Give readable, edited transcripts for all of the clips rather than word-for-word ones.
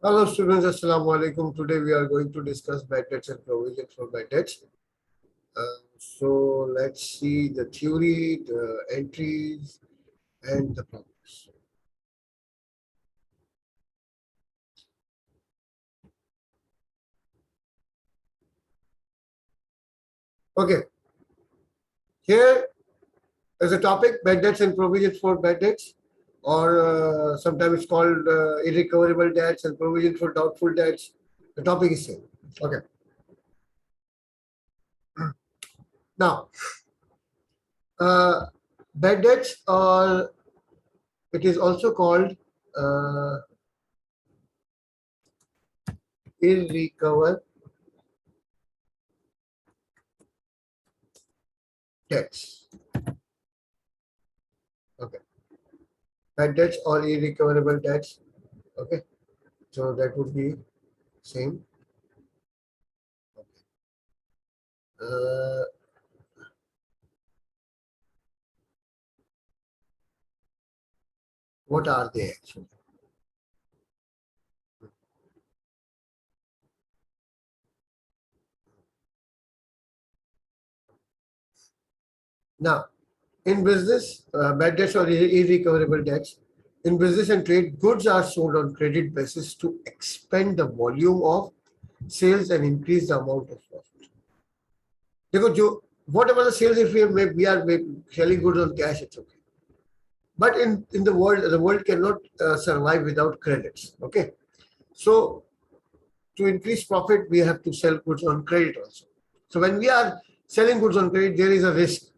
Hello students, Assalamu alaikum. Today we are going to discuss bad debts and provisions for bad debts. So let's see the theory, the entries and the problems. Okay, here is a topic, bad debts and provisions for bad debts, or sometimes it's called irrecoverable debts and provision for doubtful debts. The topic is same. Okay, now bad debts, or it is also called uh, irrecoverable debts. Okay, bad debts or irrecoverable debts. Okay, so that would be same. Okay. What are they actually? Now, in business, bad debts or irrecoverable debts. In business and trade, goods are sold on credit basis to expand the volume of sales and increase the amount of profit. देखो जो whatever the sales, if we are selling goods on cash, it's okay. But in the world cannot survive without credits. Okay, so to increase profit, we have to sell goods on credit also. So when we are selling goods on credit, there is a risk.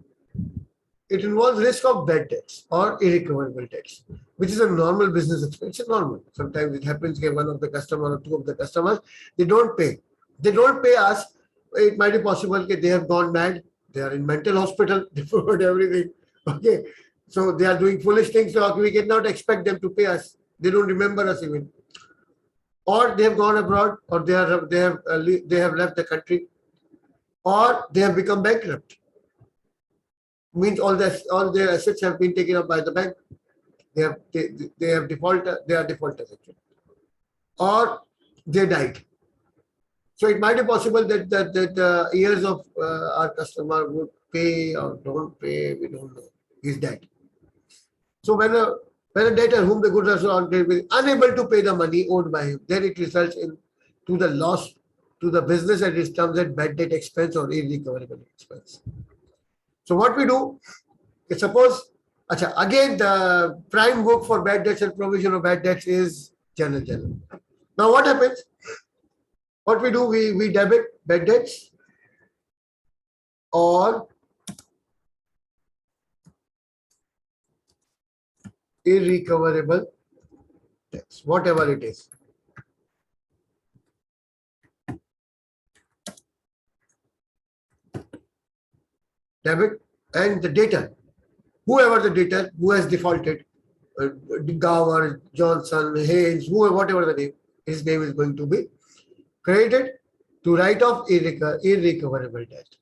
It involves risk of bad debts or irrecoverable debts, which is a normal business expense. It's normal. Sometimes it happens that one of the customer or two of the customers, they don't pay. They don't pay us. It might be possible that they have gone mad. They are in mental hospital. They forgot everything. Okay. So they are doing foolish things. So we cannot expect them to pay us. They don't remember us even. Or they have gone abroad, or they have left the country, or they have become bankrupt. Means all their assets have been taken up by the bank. They have defaulted. They are defaulters actually, or they died. So it might be possible that years of our customer would pay or don't pay. We don't know. He's dead. So when a debtor whom the goods are sold on credit is unable to pay the money owed by him, then it results in to the loss to the business, and it comes at bad debt expense or irrecoverable expense. So what we do is suppose, again the prime book for bad debts and provision of bad debts is general. Now what happens? What we do, we debit bad debts or irrecoverable debts, whatever it is. Debit and the debtor, whoever the debtor who has defaulted, Gower, Johnson, Haynes, whoever, whatever the name, his name is going to be credited to write off irrecoverable debt.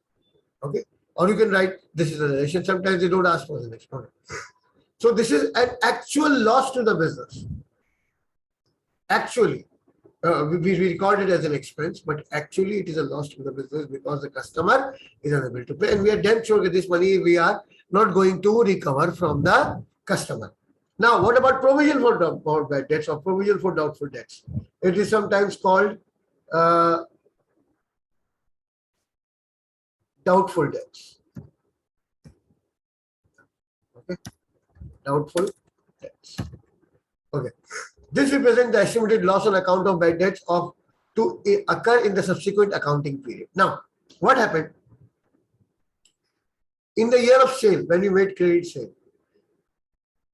Okay, or you can write this is a relation. Sometimes they don't ask for the next one. So this is an actual loss to the business. Actually, we record it as an expense, but actually it is a loss to the business because the customer is unable to pay, and we are damn sure that this money we are not going to recover from the customer. Now, what about provision for bad debts or provision for doubtful debts? It is sometimes called doubtful debts. Okay, doubtful debts. Okay, this represents the estimated loss on account of bad debts to occur in the subsequent accounting period. Now, what happened in the year of sale when we made credit sale,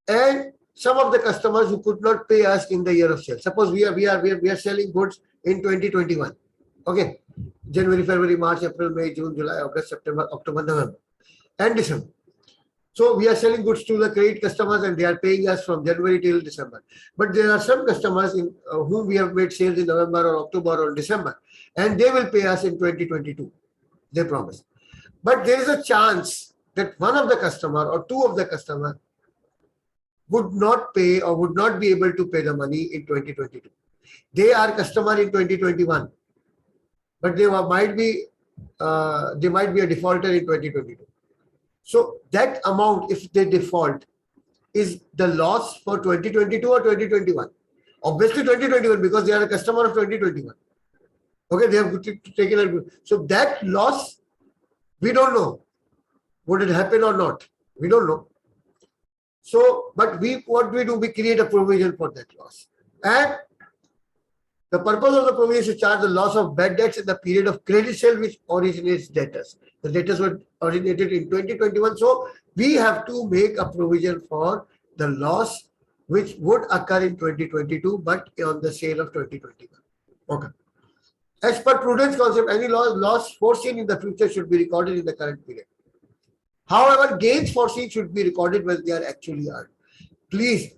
and some of the customers who could not pay us in the year of sale. Suppose we are selling goods in 2021. Okay, January, February, March, April, May, June, July, August, September, October, November, and December. So we are selling goods to the credit customers and they are paying us from January till December. But there are some customers in whom we have made sales in November or October or December, and they will pay us in 2022. They promise. But there is a chance that one of the customer or two of the customer would not pay or would not be able to pay the money in 2022. They are customer in 2021, but they might be a defaulter in 2022. So that amount, if they default, is the loss for 2022 or 2021? Obviously 2021, because they are a customer of 2021. Okay, they have taken a, so that loss, we don't know. Would it happen or not? We don't know. So, but what we do, we create a provision for that loss. And the purpose of the provision is to charge the loss of bad debts in the period of credit sale which originates debtors. The debtors were originated in 2021. So we have to make a provision for the loss which would occur in 2022, but on the sale of 2021. Okay. As per prudence concept, any loss foreseen in the future should be recorded in the current period. However, gains foreseen should be recorded when they are actually earned. Please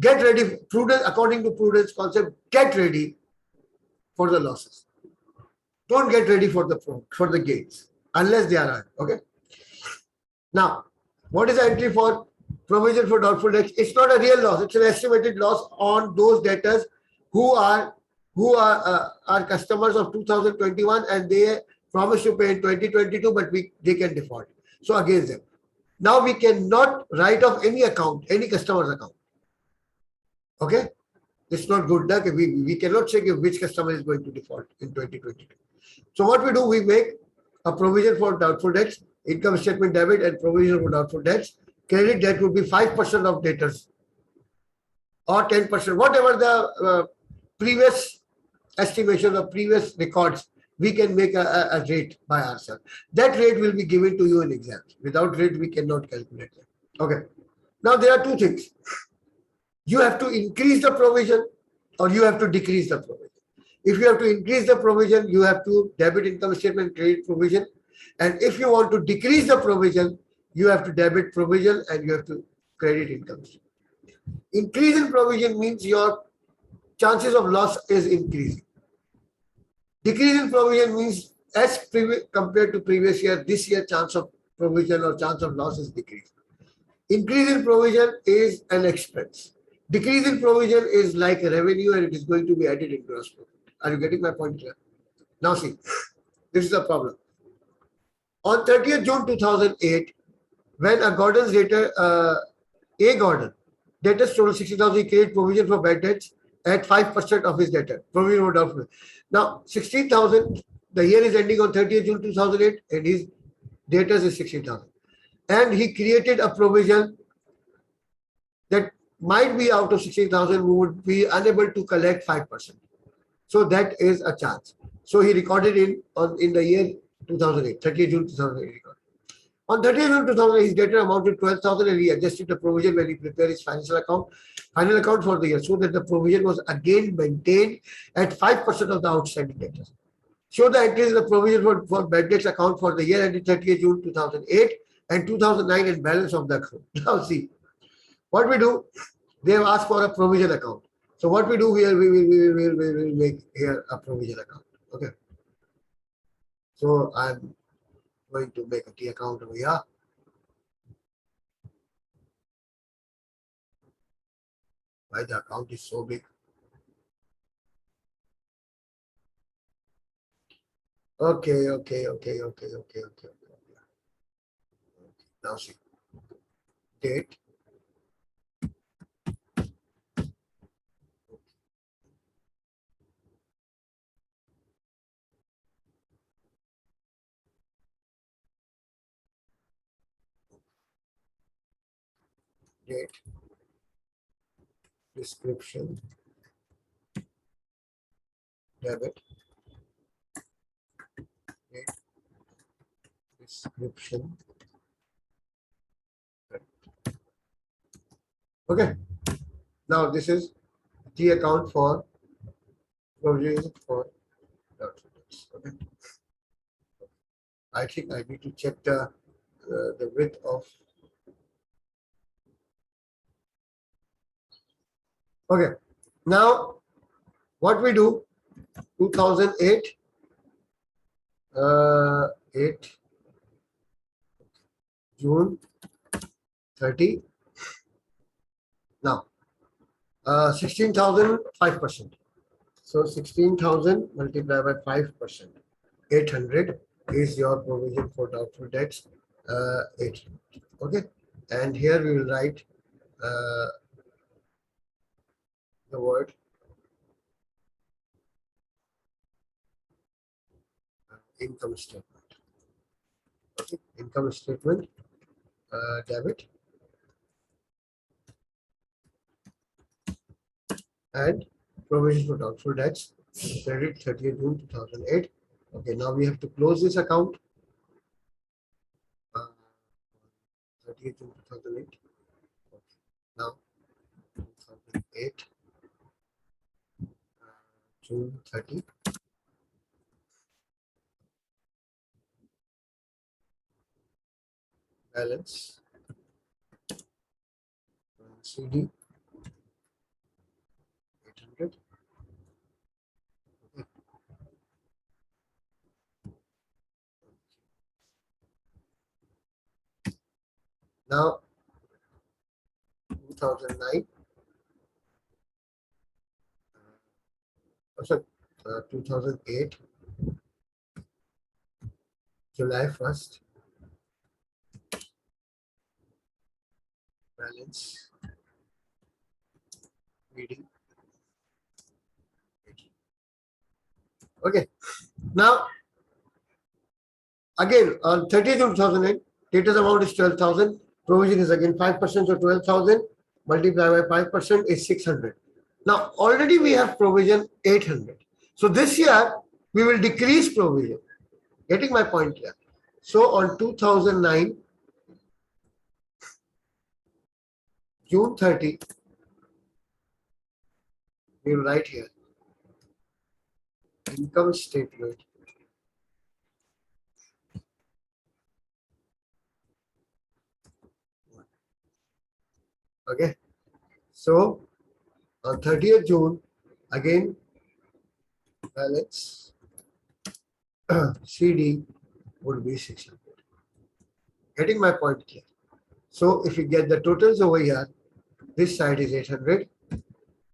get ready. Prudence, according to prudence concept, get ready for the losses. Don't get ready for the gains unless they are earned. Okay. Now, what is the entry for provision for doubtful debts? It's not a real loss. It's an estimated loss on those debtors who are customers of 2021 and they promise to pay in 2022, but they can default. So against them. Now we cannot write off any account, any customer's account. Okay? It's not good luck. We cannot say which customer is going to default in 2022. So what we do, we make a provision for doubtful debts, income statement debit and provision for doubtful debts. Credit debt would be 5% of debtors or 10%, whatever the previous estimation of previous records, we can make a rate by ourselves. That rate will be given to you in exams. Without rate, we cannot calculate that. Okay. Now there are two things. You have to increase the provision or you have to decrease the provision. If you have to increase the provision, you have to debit income statement, credit provision. And if you want to decrease the provision, you have to debit provision and you have to credit income statement. Increase in provision means your chances of loss is increasing. Decrease in provision means as compared to previous year, this year chance of provision or chance of loss is decreased. Increase in provision is an expense. Decrease in provision is like a revenue and it is going to be added in gross profit. Are you getting my point here? Now see, this is the problem. On 30th June 2008, when a Gordon's debtor, A. Gordon, debtors total 60,000, he created provision for bad debts at 5% of his debtor. Provision for doubtful. Now 16,000, the year is ending on 30th June 2008 and his debtors is 16,000. And he created a provision that might be out of 16,000 who would be unable to collect 5%. So that is a chance. So he recorded in the year 2008, 30th June 2008 recorded. On 30th June 2008, his debtor amounted 12,000 and he adjusted the provision when he prepared his final account for the year, so that the provision was again maintained at 5% of the outstanding debtors. Show the entries in the provision for bad debts account for the year ended 30th June 2008 and 2009 and balance of the account. Now see, what we do, they have asked for a provision account. So what we do here, we will make here a provision account. Okay. So I'm going to make a T account over here. Why the account is so big? Okay. Now see, date. Date, description, debit, date, description. Okay. Now this is the account for provision for doubtful debts. Okay. I think I need to check the width of. Okay. Now what we do, 2008, 8 June 30. Now 16,000, 5%. So 16,000 multiplied by 5%. 800 is your provision for doubtful debts. 800. Okay. And here we will write the word income statement. Okay. Income statement, debit, and provision for doubtful debts, credit 30th June 2008. Okay, now we have to close this account. 30th June 2008. Okay. Now 2008 June 30. Balance CD 800. Now 2009. Sorry, 2008 July 1st. Balance reading. Okay. Now again on 30th June 2008, debtors amount is 12,000. Provision is again 5%, so 12,000 multiplied by 5% is 600. Now already we have provision 800. So this year we will decrease provision. Getting my point here. So on 2009 June 30, we will write here income statement. Okay. So on 30th June, again balance CD would be 600. Getting my point here. So if you get the totals over here, this side is 800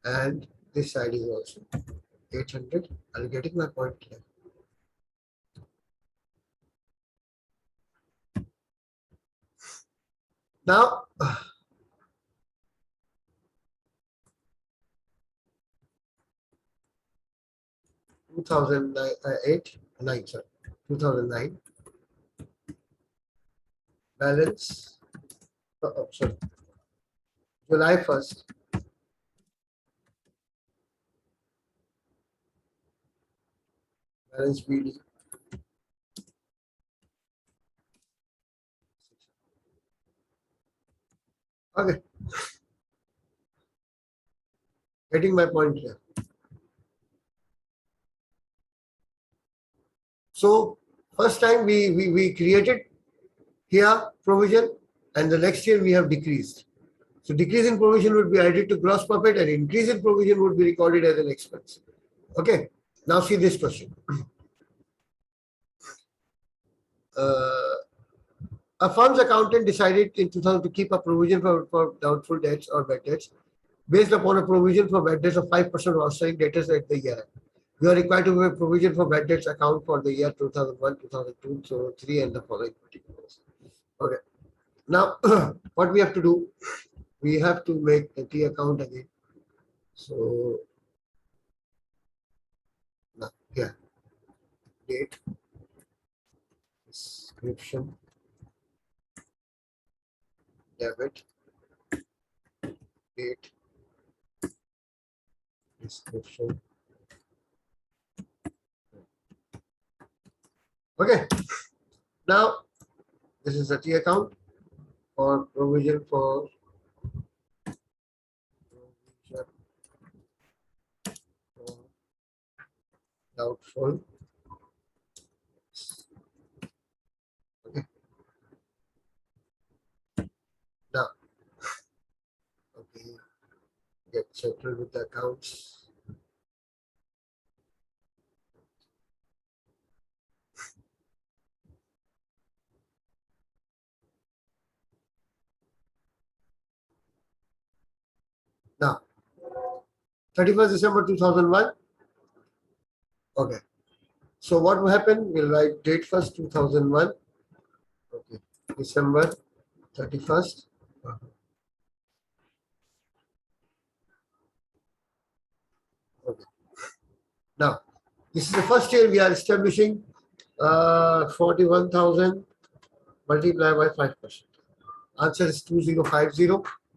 and this side is also 800. Are you getting my point here? Now, 2009 balance, sorry, July 1st, balance BD. Okay, getting my point here. So first time we created here provision, and the next year we have decreased. So decrease in provision would be added to gross profit and increase in provision would be recorded as an expense. Okay, now see this question. A firm's accountant decided in 2000 to keep a provision for doubtful debts or bad debts based upon a provision for bad debts of 5% of outstanding debtors at the year. You are required to make provision for bad debts account for the year 2001, 2002, so 3 and the following particulars. Okay. Now, what we have to do, we have to make the T account again. So, now, here, date, description, debit, date, description. Okay. Now, this is the T account for provision for doubtful. Okay. Now, okay, get settled with the accounts. Now, 31st December 2001, Okay. So what will happen? We'll write date first 2001. Okay. December 31st. Okay. Now, this is the first year we are establishing 41,000 multiplied by 5%. Answer is 2050.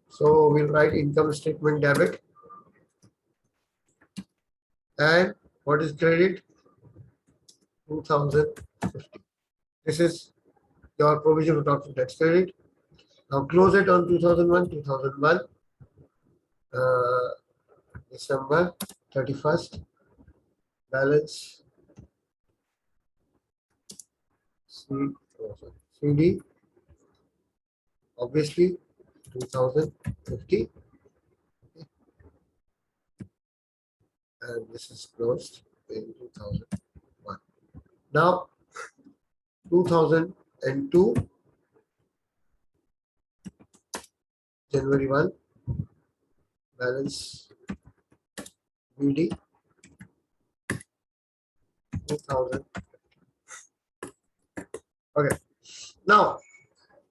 So we'll write income statement debit. And what is credit? 2050. This is your provision for doubtful tax credit. Now close it on 2001, uh, December 31st. Balance CD, obviously 2050. And this is closed in 2001. Now 2002, January 1, balance BD 2000. Okay. Now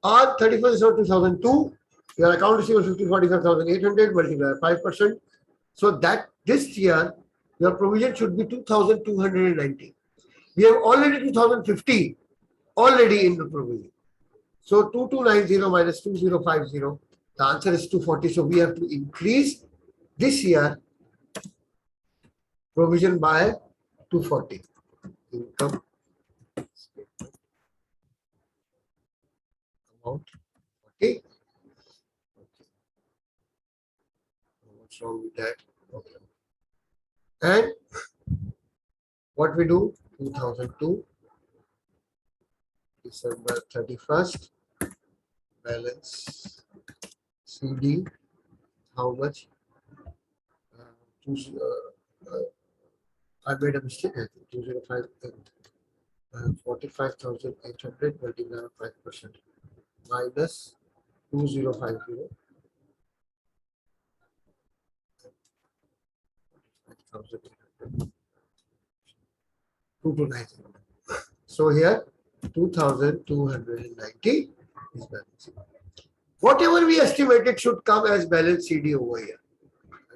on 31st December 2002, your account receivable 45,800 multiplied by 5%. So that this year your provision should be 2,290. We have already 2050 already in the provision. So 2290 minus 2050, the answer is 240. So we have to increase this year provision by 240. Income statement amount 40. What's wrong with that? Okay. And what we do? 2002, December 31st, balance CD, how much? I made a mistake. I think 205, 45,800 multiplied by 5% minus 2050. 2290. So here 2290 is balance. Whatever we estimated should come as balance CD over here.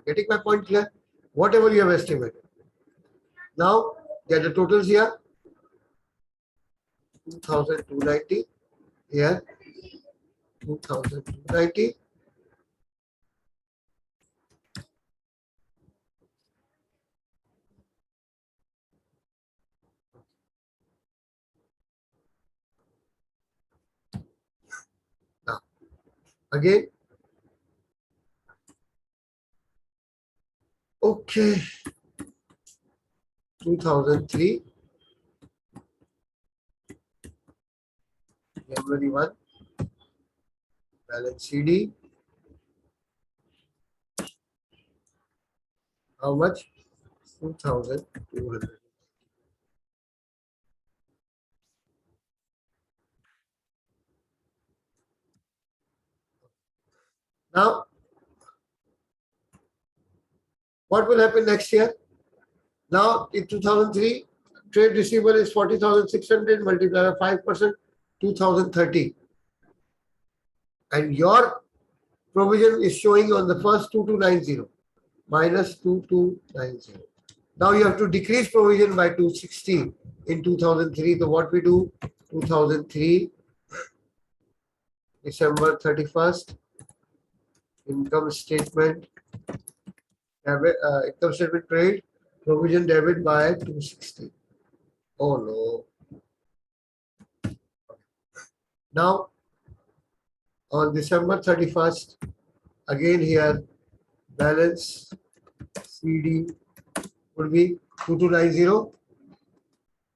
Getting my point clear? Whatever you have estimated. Now get the totals here. 2290 here. 2290. Now again. Okay. 2003. January 1. Balance CD. How much? 2,200. Now, what will happen next year? Now, in 2003, trade receivable is 40,600 multiplied by 5%, 2,030. And your provision is showing on the first 2290 minus 2290. Now you have to decrease provision by 260 in 2003. So what we do? 2003, December 31st, income statement, income statement trade, provision debit by 260. Oh no. Now on December 31st, again here, balance CD would be 2290.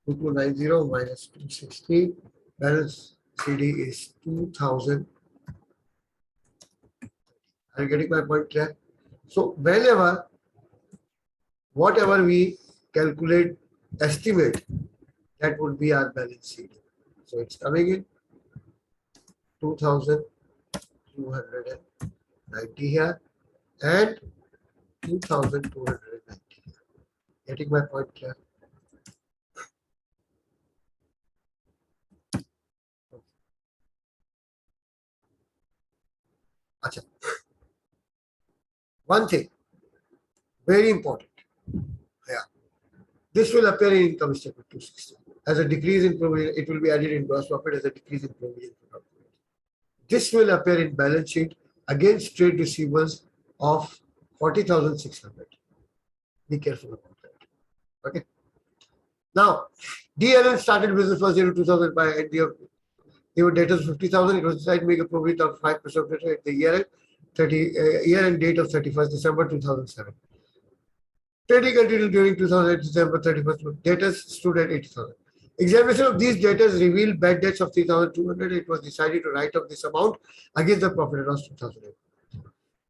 2290 minus 260. Balance CD is 2000. Are you getting my point clear? So whenever, whatever we calculate, estimate, that would be our balance CD. So it's coming in 2,290 here and 2,290 here. Getting my point clear? Acha. One thing, very important. Yeah. This will appear in income statement 260. As a decrease in provision, it will be added in gross profit as a decrease in provision. This will appear in balance sheet against trade receivables of 40,600. Be careful about that. Okay. Now, DLN started business 1st 2005 and they were debtors 50,000. It was decided to make a profit of 5% at the year end, year end date of 31st December 2007. Trading continued during 2008 December 31st. Debtors stood at 80,000. Examination of these debtors revealed bad debts of 3,200. It was decided to write off this amount against the profit and loss 2008.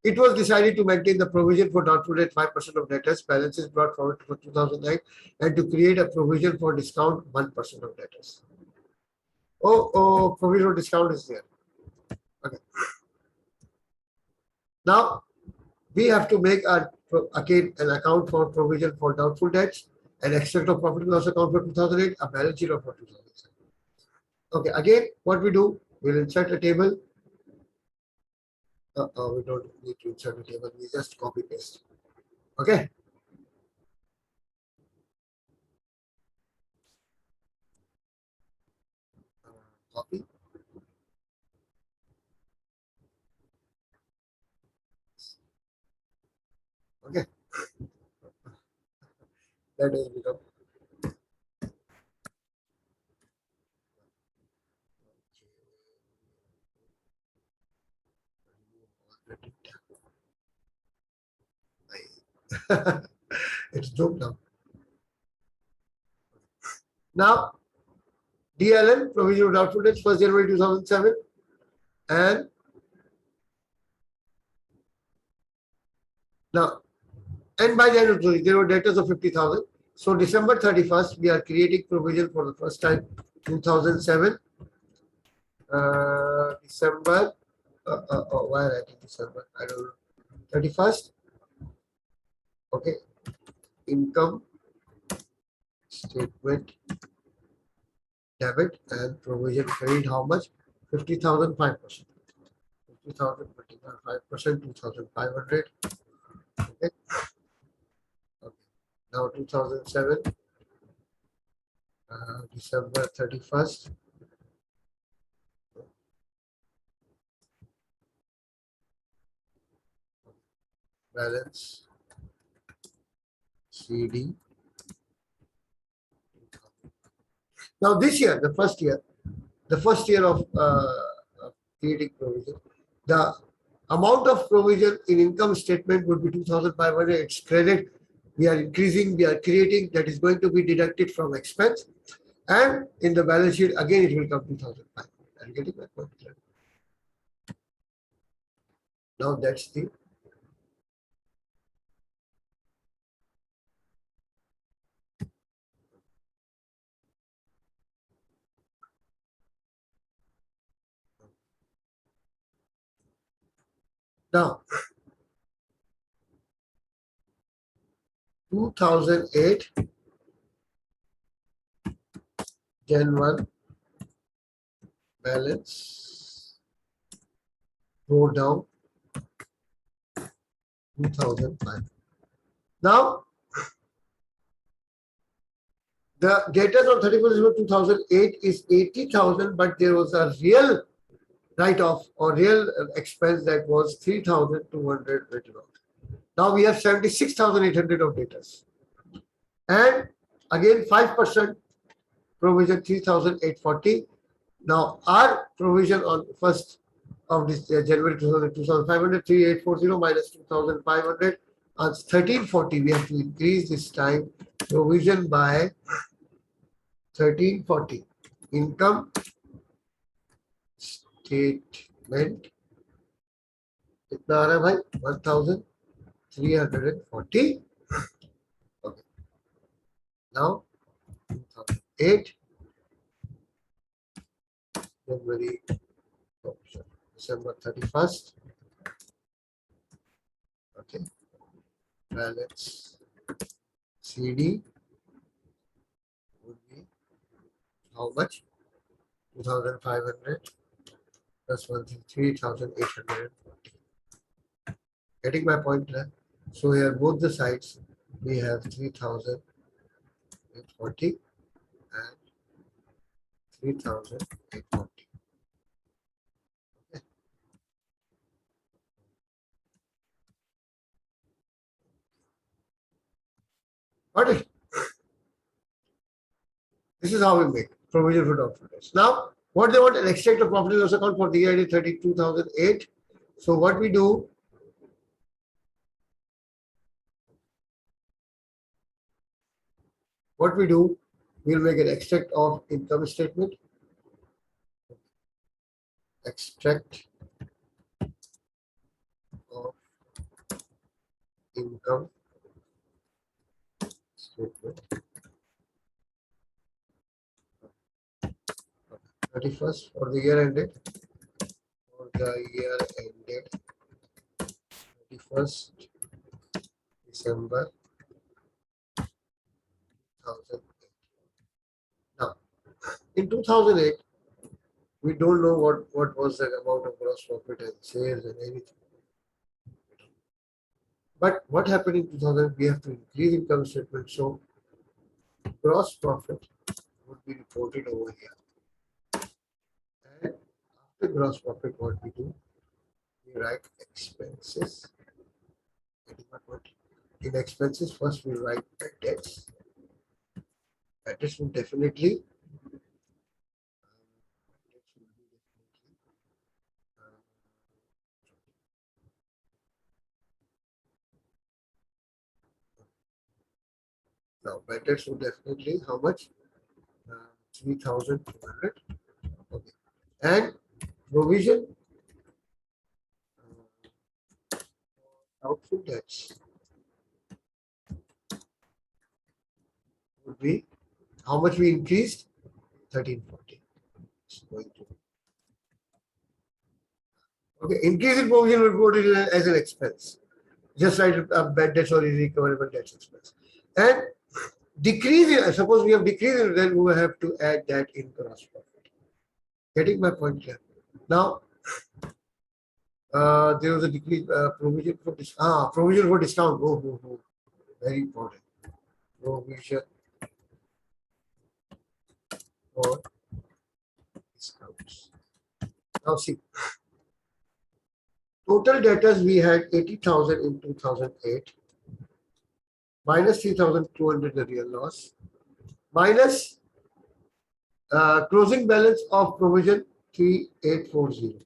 It was decided to maintain the provision for doubtful debt 5% of debtors balances brought forward for 2009 and to create a provision for discount 1% of debtors. Provision for discount is there. Okay. Now we have to make again an account for provision for doubtful debts, an extract of profit and loss account for 2008, a balance sheet of for 2007. Okay, again, what we do, we'll insert a table. We don't need to insert a table, we just copy paste. Okay. Copy. Okay. That is become. It's zoomed down. Now, DLN, provision of doubtful debts, 1st January 2007, and now, and by the end of the there were debtors of 50,000. So December 31st, we are creating provision for the first time, 2007. December, why I think December, I don't know, 31st. Okay, income statement debit and provision credit how much? 50,000, 5%. 50,000, 5%, 2,500. Okay. Now 2007, December 31st. Balance CD. Now this year, the first year of creating provision, the amount of provision in income statement would be 2,500. It's credit. We are increasing, we are creating, that is going to be deducted from expense. And in the balance sheet, again, it will come 2,500. I'm getting my point. Now that's the now 2008 Jan 1 balance go down 2005. Now the debtors on 31st December 2008 is 80,000, but there was a real write-off or real expense that was 3,200 written off. Now we have 76,800 of debtors. And again 5% provision 3,840. Now our provision on 1st of this January 2,500, 3,840 minus 2,500 on 1,340. We have to increase this time provision by 1,340. Income statement. कितना आ रहा है भाई? 1,340. Okay. Now 2008 January, December 31st. Okay. Balance CD would be how much? 2,500 plus 1,3,840. Getting my point there? So here both the sides we have 3,840 and 3,840. Got it? This is how we make provision for doubtful debts. Now, what they want, an extract of profit and loss account for the year ended 32,008. So what we do, we'll make an extract of income statement. Extract of income statement. 31st for the year ended. For the year ended 31st December 2008. Now, in 2008, we don't know what was the amount of gross profit and sales and anything. But what happened in 2000? We have to increase income statement. So gross profit would be reported over here. And after gross profit, what we do? We write expenses. In expenses, first we write debts. Debts will definitely. Now, bad debts will definitely how much? 3,200. Okay. And provision doubtful debts would be how much we increased? 1340. It's going to. Okay, increase in provision reported as an expense. Just write bad debts or irrecoverable debts expense. And decrease in, suppose we have decreased it, then we will have to add that in gross profit. Getting my point clear? Now, there was a decrease provision for provision for discount. Oh, very important. Provision for discounts. Now see, total debtors we had 80,000 in 2008, minus 3,200 the real loss, minus closing balance of provision 3,840.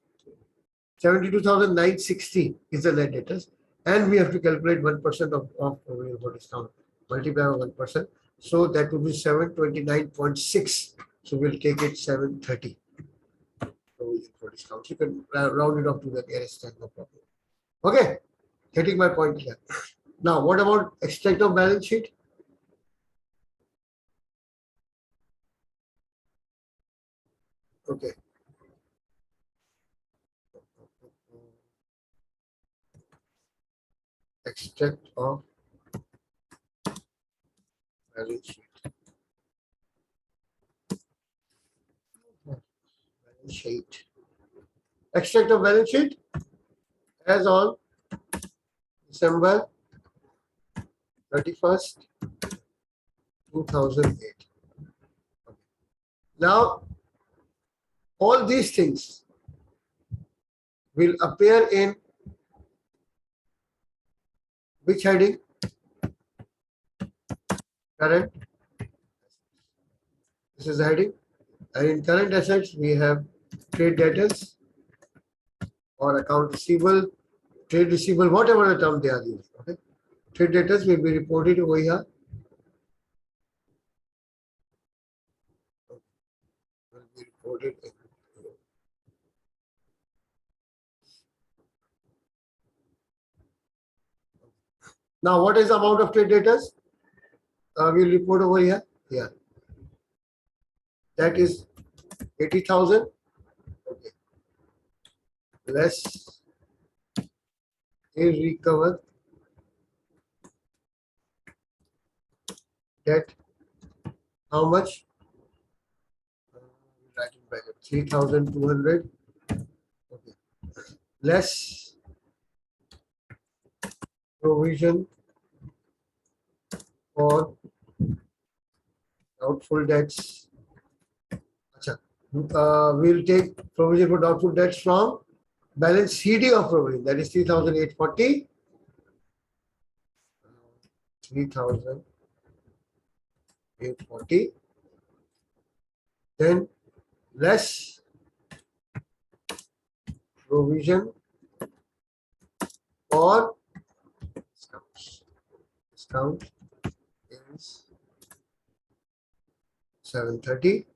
72,960 is the net debtors, and we have to calculate 1% of provision for discount. Multiply by 1%, so that would be 729.6. So we'll take it 730 provision for discount. You can round it off to the nearest 10, no problem. Okay, getting my point here. Now, what about extract of balance sheet? Okay. Extract of balance sheet. Balance sheet. Extract of balance sheet as on December 31st, 2008. Now, all these things will appear in which heading? Current. This is the heading. And in current assets, we have trade debtors or account receivable, trade receivable, whatever the term they are used. Okay. Trade debtors will be reported over here. Will be reported in. Now, what is the amount of trade debtors? We'll report over here. Yeah. That is 80,000. Okay. Less irrecovered debt. How much? Write in bracket 3,200. Okay. Less provision for doubtful debts. Acha. We'll take provision for doubtful debts from balance CD of provision, that is 3,840. 3,840. Then less provision for discounts. Discount is 730.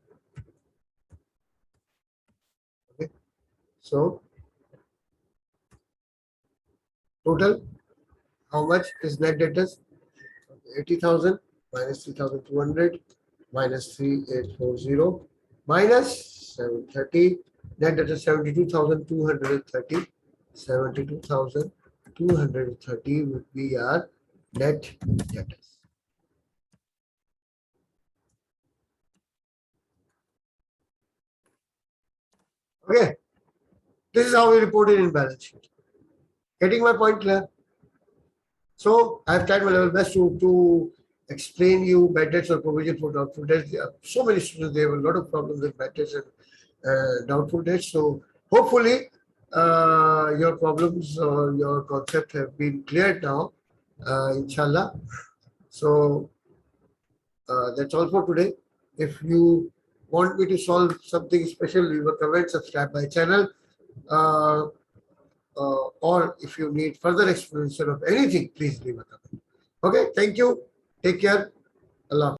Okay. So total, how much is net debtors? 80,000 minus 3,200 minus 3,840 minus 730. Net debtors 72,230. 72,230 would be our net debtors. Okay, this is how we report it in balance sheet. Getting my point clear? So I've tried my level best to explain you bad debts or provision for doubtful debts. There are so many students, they have a lot of problems with bad debts and doubtful debts. So hopefully your problems or your concept have been cleared now, inshallah. So that's all for today. If you want me to solve something special, leave a comment, subscribe my channel. Or if you need further explanation of anything, please leave a comment. Okay, thank you. Take care. Allah.